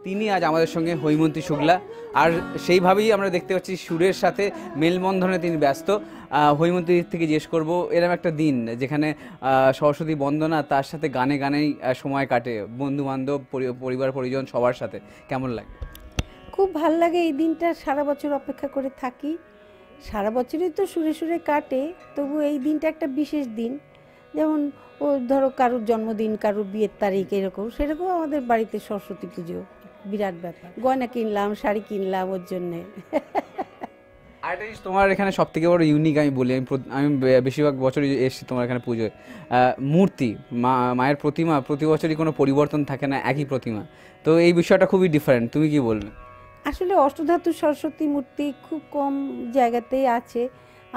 তিনি আজ আমাদের সঙ্গে হৈমন্তী শুক্লা। আর সেইভাবেই আমরা দেখতে পাচ্ছি সুরের সাথে মেলবন্ধনে তিনি ব্যস্ত। হৈমন্তীর থেকে জিজ্ঞেস করবো, এরকম একটা দিন যেখানে সরস্বতী বন্দনা, তার সাথে গানে গানেই সময় কাটে, বন্ধু বান্ধব, পরিবার পরিজন সবার সাথে, কেমন লাগে? খুব ভাল লাগে। এই দিনটা সারা বছর অপেক্ষা করে থাকি। সারা বছরই তো সুরে সুরে কাটে, তবু এই দিনটা একটা বিশেষ দিন। যেমন ও ধরো কারুর জন্মদিন, কারুর বিয়ের তারিখ, এরকম সেরকম আমাদের বাড়িতে সরস্বতী পুজো বিরাট ব্যাপার। গয়না কিনলাম, শাড়ি কিনলাম ওর জন্যে। আরেকটা জিনিস তোমার এখানে সব থেকে বড় ইউনিক আমি বলি, আমি বেশিরভাগ বছরই এসেছি তোমার এখানে পুজোয়। মূর্তি, মায়ের প্রতিমা প্রতি বছরই কোনো পরিবর্তন থাকে না, একই প্রতিমা। তো এই বিষয়টা খুবই ডিফারেন্ট, তুমি কি বলবে? আসলে অষ্টধাতু সরস্বতী মূর্তি খুব কম জায়গাতেই আছে।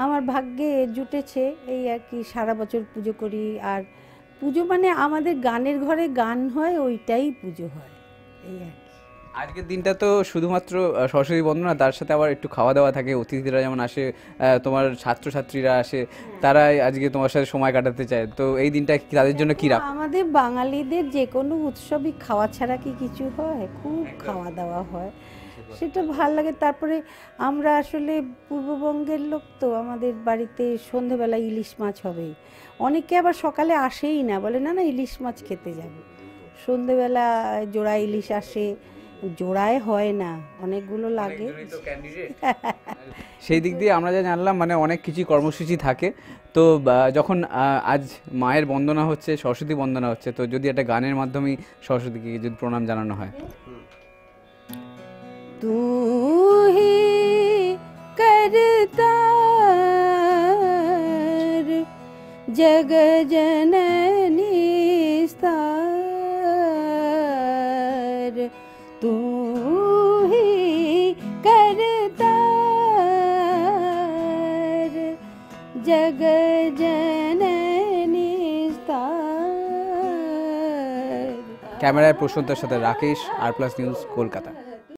আমার ভাগ্যে জুটেছে, এই আর কি। সারা বছর পুজো করি। আর পুজো মানে আমাদের গানের ঘরে গান হয়, ওইটাই পুজো হয়, এই আর কি। আজকের দিনটা তো শুধুমাত্র সরস্বতী বন্দনা, তার সাথে আবার একটু খাওয়া দাওয়া থাকে, অতিথিরা যেমন আসে, তোমার ছাত্রছাত্রীরা আসে, তারাই আজকে তোমার সাথে সময় কাটাতে চায়। তো এই দিনটা তাদের জন্য কী রাখো? আমাদের বাঙালিদের যে কোনো উৎসবই খাওয়া ছাড়া কি কিছু হয়? খুব খাওয়া দাওয়া হয়, সেটা ভাল লাগে। তারপরে আমরা আসলে পূর্ববঙ্গের লোক, তো আমাদের বাড়িতে সন্ধেবেলা ইলিশ মাছ হবেই। অনেকে আবার সকালে আসেই না, বলে না না ইলিশ মাছ খেতে যাবে। সন্ধেবেলা জোড়া ইলিশ আসে, জোড়ায় হয় না, অনেকগুলো লাগে। সেই দিক দিয়ে আমরা যা জানলাম, মানে অনেক কিছুই কর্মসূচি থাকে। তো যখন আজ মায়ের বন্দনা হচ্ছে, সরস্বতী বন্দনা হচ্ছে, তো যদি একটা গানের মাধ্যমেই সরস্বতীকে যদি প্রণাম জানানো হয়। तू ही करतार जग जननी स्तार, तू ही करतार जग जननी स्तार। ক্যামেরায় প্রশান্তের সাথে রাকেশ, আর প্লাস নিউজ, কলকাতা।